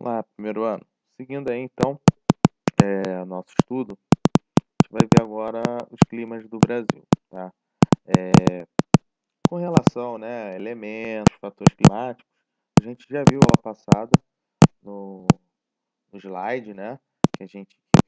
Olá, primeiro ano. Seguindo aí, então, nosso estudo, a gente vai ver agora os climas do Brasil, tá? Com relação, né, a elementos, fatores climáticos, a gente já viu aula passada no, no slide, né, que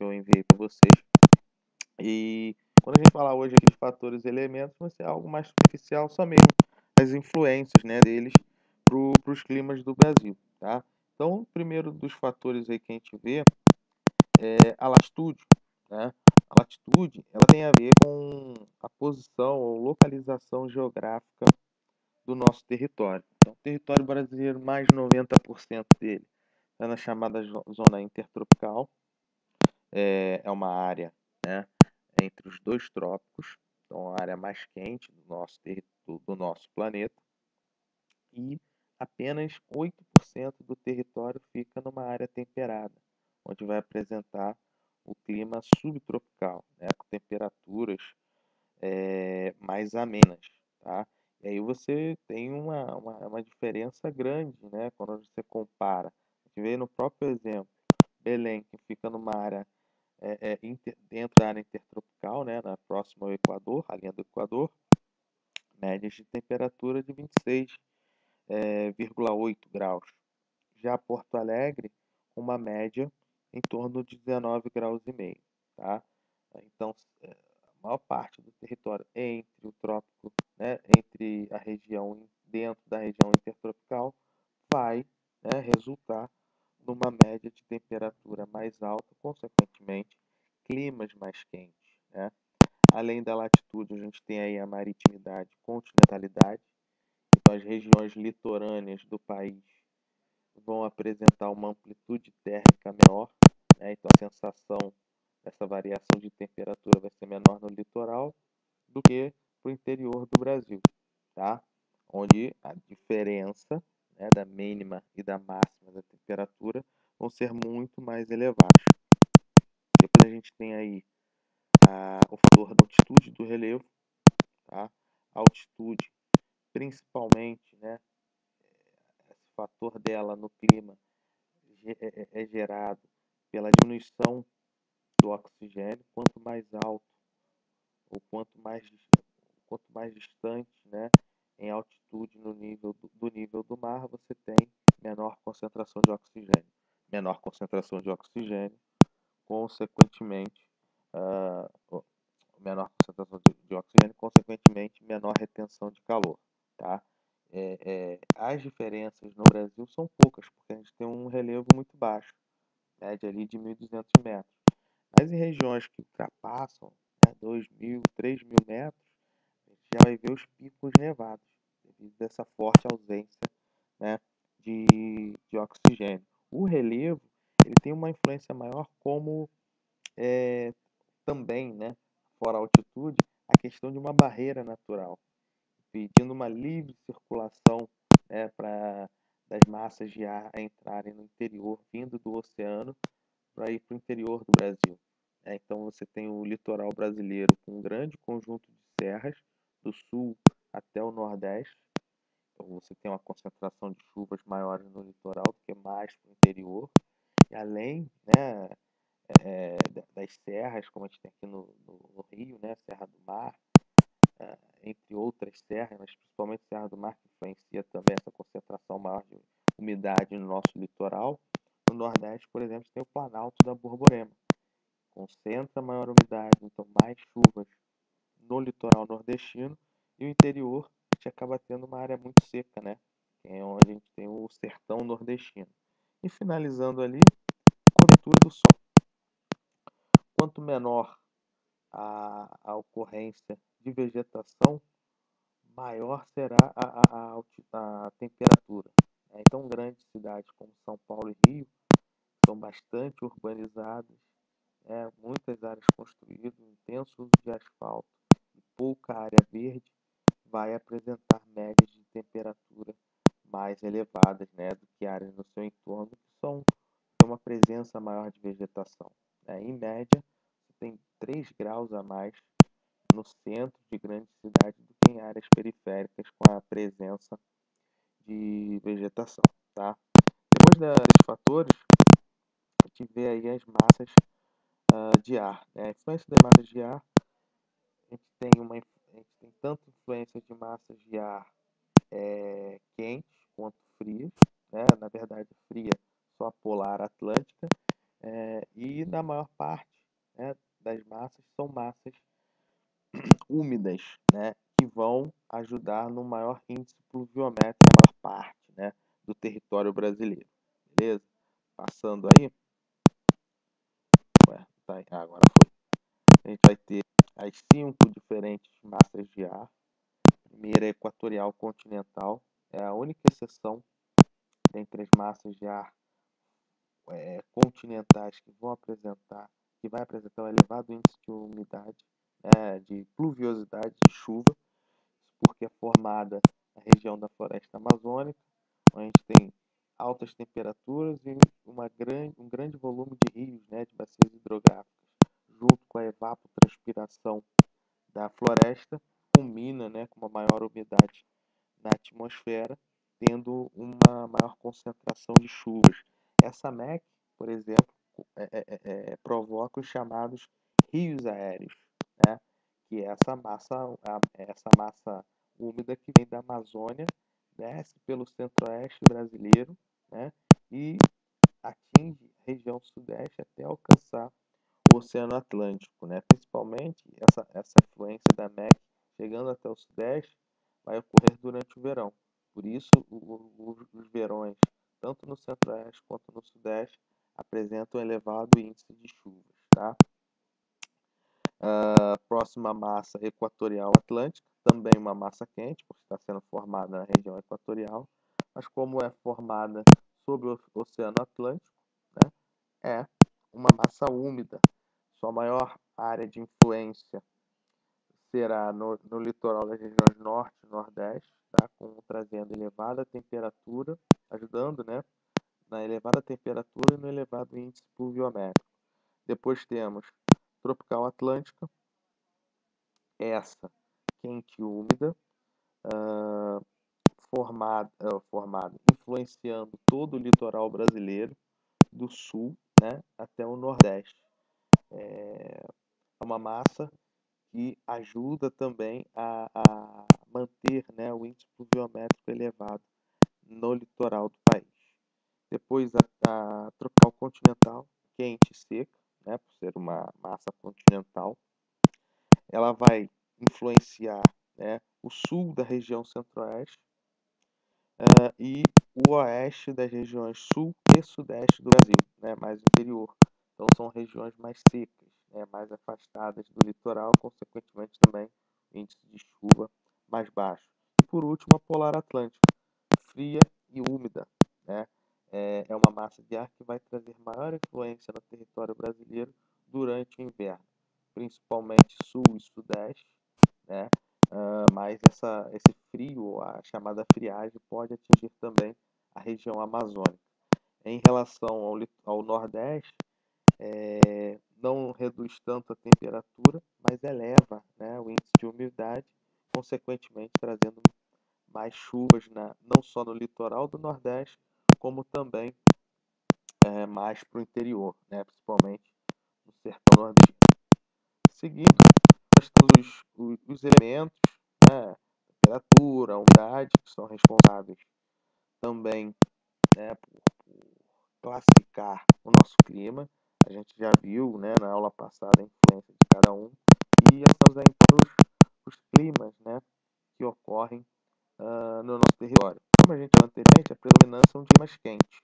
eu enviei para vocês. E quando a gente falar hoje aqui de fatores e elementos, vai ser algo mais superficial, só mesmo as influências, né, deles para os climas do Brasil, tá? Então, o primeiro dos fatores aí que a gente vê é a latitude, né? A latitude, ela tem a ver com a posição ou localização geográfica do nosso território. Então, o território brasileiro, mais de 90% dele está na chamada zona intertropical. É uma área, né, entre os dois trópicos, então a área mais quente do nosso planeta, e apenas 8% do território fica numa área temperada, onde vai apresentar o clima subtropical, né, com temperaturas mais amenas, tá? E aí você tem uma diferença grande, né, quando você compara. A gente vê no próprio exemplo, Belém, que fica numa área dentro da área intertropical, né, próxima ao Equador, a linha do Equador, médias de temperatura de 26,8 graus. Já Porto Alegre, uma média em torno de 19 graus e meio, tá? Então, a maior parte do território entre o trópico, né, entre a região, dentro da região intertropical, vai, né, resultar numa média de temperatura mais alta, consequentemente, climas mais quentes, né? Além da latitude, a gente tem aí a maritimidade, continentalidade. Então, as regiões litorâneas do país vão apresentar uma amplitude térmica menor, né? Então, a sensação dessa variação de temperatura vai ser menor no litoral do que para o interior do Brasil, tá? Onde a diferença, né, da mínima e da máxima da temperatura vão ser muito mais elevadas. Depois a gente tem aí o fator da altitude do relevo, tá? A altitude, principalmente, né, esse fator dela no clima é gerado pela diminuição do oxigênio. Quanto mais alto ou quanto mais distante, né, em altitude do nível do mar, você tem menor concentração de oxigênio. Menor concentração de oxigênio, consequentemente, menor concentração de oxigênio, consequentemente, menor retenção de calor, tá? As diferenças no Brasil são poucas, porque a gente tem um relevo muito baixo, média ali de 1.200 metros. Mas em regiões que ultrapassam, né, 2.000, 3.000 metros, a gente já vai ver os picos nevados, devido a essa forte ausência, né, de oxigênio. O relevo, ele tem uma influência maior como também, né, fora a altitude, a questão de uma barreira natural, pedindo uma livre circulação, né, das massas de ar entrarem no interior, vindo do oceano, para ir para o interior do Brasil. Então você tem o litoral brasileiro com um grande conjunto de serras, do sul até o nordeste. Então você tem uma concentração de chuvas maiores no litoral do que mais para o interior. E além, né, das serras, como a gente tem aqui no Rio, né, Serra do Mar, entre outras serras, mas principalmente Serra do Mar, que influencia também essa concentração maior de umidade no nosso litoral. No Nordeste, por exemplo, tem o Planalto da Borborema, concentra maior umidade, então mais chuvas no litoral nordestino, e o interior a gente acaba tendo uma área muito seca, né? Que é onde a gente tem o sertão nordestino. E finalizando ali, cobertura do sol. Quanto menor a ocorrência de vegetação, maior será a temperatura. Então, grandes cidades como São Paulo e Rio são bastante urbanizadas, muitas áreas construídas, intenso uso de asfalto e pouca área verde, vai apresentar médias de temperatura mais elevadas, né, do que áreas no seu entorno que têm uma presença maior de vegetação. Em média, você tem 3 graus a mais no centro de grandes cidades do que em áreas periféricas com a presença de vegetação, tá? Depois desses fatores, a gente vê aí as massas de ar, né? A influência das massas de ar, a gente tem tanto influência de massas de ar quentes quanto frias, né? Na verdade, fria só a polar atlântica, e na maior parte, né, das massas são massas úmidas, né, que vão ajudar no maior índice pluviométrico na maior parte, né, do território brasileiro. Beleza? Passando aí. Ué, tá aí. Agora foi. A gente vai ter as 5 diferentes massas de ar. A primeira é equatorial continental, é a única exceção entre as massas de ar continentais que vai apresentar um elevado índice de umidade, de pluviosidade, de chuva, porque é formada na região da floresta amazônica, onde a gente tem altas temperaturas e um grande volume de rios, né, de bacias hidrográficas, junto com a evapotranspiração da floresta, combina, né, com uma maior umidade na atmosfera, tendo uma maior concentração de chuvas. Essa MEC, por exemplo, provoca os chamados rios aéreos, né? Que é essa massa úmida que vem da Amazônia, desce pelo centro-oeste brasileiro, né? E atinge a região sudeste até alcançar o Oceano Atlântico, né? Principalmente essa influência da MEC chegando até o sudeste vai ocorrer durante o verão. Por isso, os verões, tanto no centro-oeste quanto no sudeste, apresentam um elevado índice de chuvas. Tá? A próxima massa equatorial atlântica, também uma massa quente, porque está sendo formada na região equatorial, mas como é formada sobre o Oceano Atlântico, né, é uma massa úmida. Sua maior área de influência será no litoral das regiões norte e nordeste, tá? Trazendo elevada temperatura, ajudando, né, na elevada temperatura e no elevado índice pluviométrico. Depois temos tropical atlântica, essa quente e úmida, formada, influenciando todo o litoral brasileiro, do sul, né, até o nordeste. É uma massa que ajuda também a manter, né, o índice pluviométrico elevado no litoral do país. Depois a tropical continental, quente e seca, né, por ser uma massa continental, ela vai influenciar, né, o sul da região centro-oeste e o oeste das regiões sul e sudeste do Brasil, né, mais interior. Então são regiões mais secas, né, mais afastadas do litoral, consequentemente também índice de chuva mais baixo. E por último, a polar atlântica, fria e úmida, né? É uma massa de ar que vai trazer maior influência no território brasileiro durante o inverno, principalmente sul e sudeste, né? Mas esse frio, a chamada friagem, pode atingir também a região amazônica. Em relação ao nordeste, não reduz tanto a temperatura, mas eleva, né, o índice de umidade, consequentemente trazendo mais chuvas, não só no litoral do Nordeste, como também mais para o interior, né, principalmente no sertão nordestino. Seguindo, nós temos os elementos, né, temperatura, umidade, que são responsáveis também, né, por classificar o nosso clima. A gente já viu, né, na aula passada a influência de cada um. E estamos aí para os climas, né, que ocorrem no nosso território. Como a gente viu anteriormente, a predominância são climas quentes.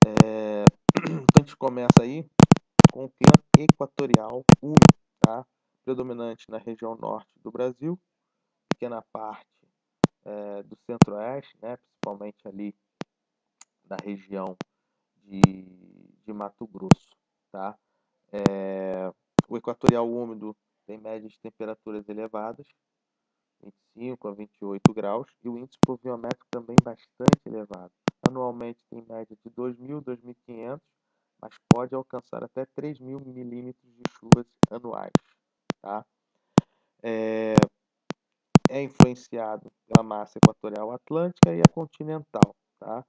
Então a gente começa aí com o clima equatorial úmido, tá? Predominante na região norte do Brasil, pequena parte do centro-oeste, né? Principalmente ali na região de Mato Grosso, tá? O equatorial úmido tem médias de temperaturas elevadas, 25 a 28 graus, e o índice pluviométrico também bastante elevado. Anualmente tem média de 2.000 a 2.500, mas pode alcançar até 3.000 milímetros de chuvas anuais. Tá? É influenciado pela massa equatorial atlântica e a continental, tá?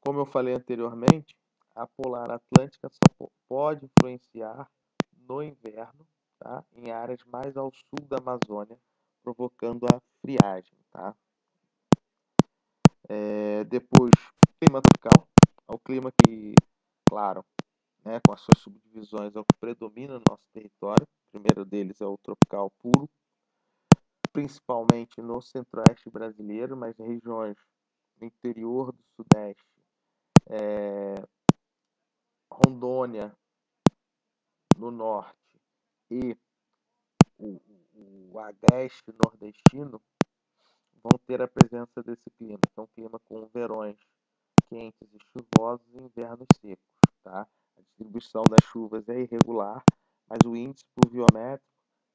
Como eu falei anteriormente, a polar atlântica só pode influenciar no inverno, tá? Em áreas mais ao sul da Amazônia, provocando a friagem, tá? Depois, clima tropical, é o clima que, claro, né, com as suas subdivisões, é o que predomina no nosso território. O primeiro deles é o tropical puro, principalmente no centro-oeste brasileiro, mas em regiões do interior do sudeste, Rondônia no norte e o agreste nordestino vão ter a presença desse clima, que é um clima com verões quentes e chuvosos e invernos secos, tá? A distribuição das chuvas é irregular, mas o índice pluviométrico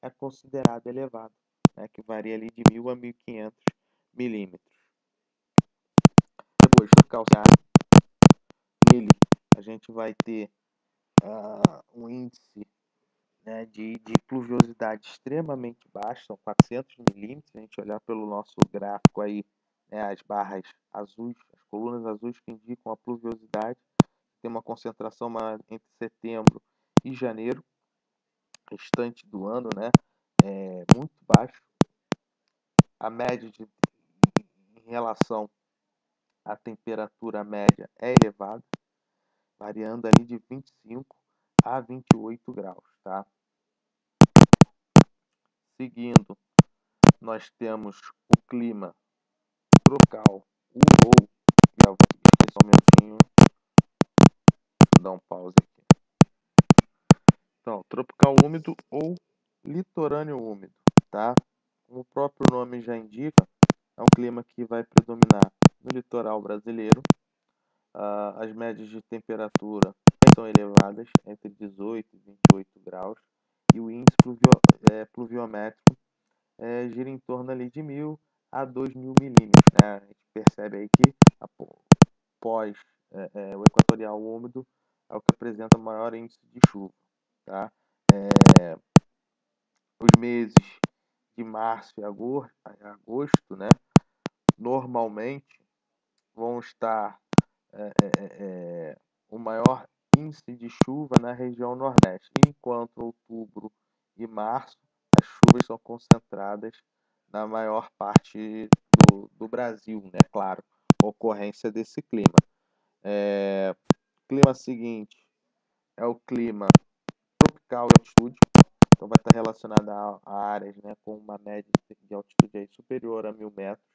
é considerado elevado, né, que varia ali de 1.000 a 1.500 milímetros. Depois, tropical Ceará, nele a gente vai ter um índice, né, de pluviosidade extremamente baixo, são 400 milímetros. Se a gente olhar pelo nosso gráfico aí, né, as barras azuis, as colunas azuis que indicam a pluviosidade, tem uma concentração maior entre setembro e janeiro, restante do ano, né, é muito baixo. A média em relação à temperatura média é elevada, variando ali de 25 a 28 graus, tá? Seguindo, nós temos o clima tropical, só um minutinho, vou dar um pause aqui. Então, tropical úmido ou litorâneo úmido, tá? Como o próprio nome já indica, é um clima que vai predominar no litoral brasileiro. As médias de temperatura são elevadas, entre 18 e 28 graus, e o índice pluviométrico gira em torno ali de 1.000 a 2.000 milímetros, né? A gente percebe aí que após o equatorial úmido é o que apresenta maior índice de chuva, tá? Os meses de março e agosto, né, normalmente vão estar o maior índice de chuva na região nordeste, enquanto outubro e março as chuvas são concentradas na maior parte do Brasil, né? Claro, ocorrência desse clima. Clima seguinte é o clima tropical de altitude, então vai estar relacionado a áreas, né, com uma média de altitude aí superior a 1.000 metros.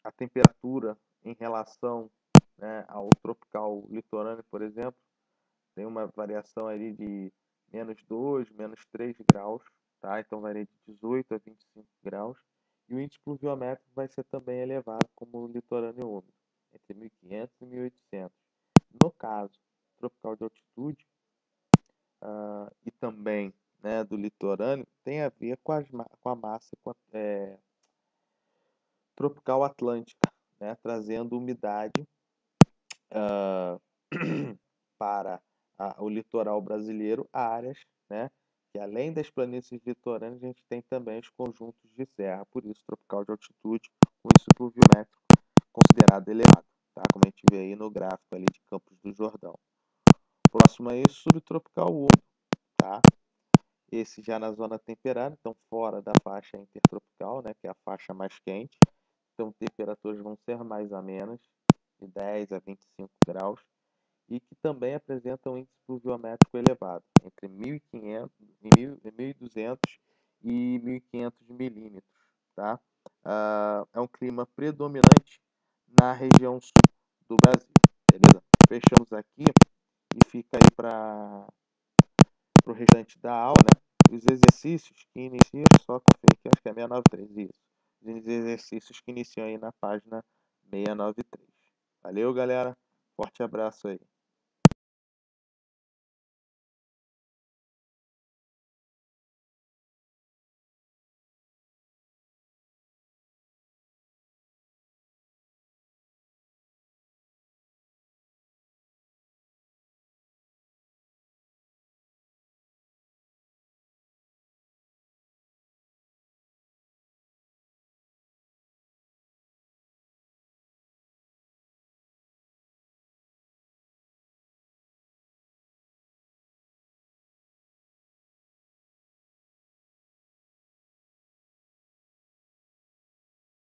A temperatura em relação, né, ao tropical litorâneo, por exemplo, tem uma variação ali de -2, -3 graus, tá? Então varia de 18 a 25 graus. E o índice pluviométrico vai ser também elevado como o litorâneo úmido, entre 1.500 e 1.800. No caso tropical de altitude e também, né, do litorâneo, tem a ver com a massa tropical atlântica, né, trazendo umidade para o litoral brasileiro, áreas, né, que além das planícies litorâneas, a gente tem também os conjuntos de serra, por isso tropical de altitude, com índice pluviométrico considerado elevado, tá? Como a gente vê aí no gráfico ali de Campos do Jordão. Próximo a isso, subtropical úmido, tá? Esse já na zona temperada, então fora da faixa intertropical, né, que é a faixa mais quente. Então temperaturas vão ser mais amenas, de 10 a 25 graus, e que também apresentam um índice pluviométrico elevado, entre 1.200 e 1.500 milímetros, tá? É um clima predominante na região sul do Brasil, beleza? Fechamos aqui e fica aí para o restante da aula, né? Os exercícios que iniciam, só conferir aqui, acho que é 693, isso. Os exercícios que iniciam aí na página 693. Valeu, galera. Forte abraço aí.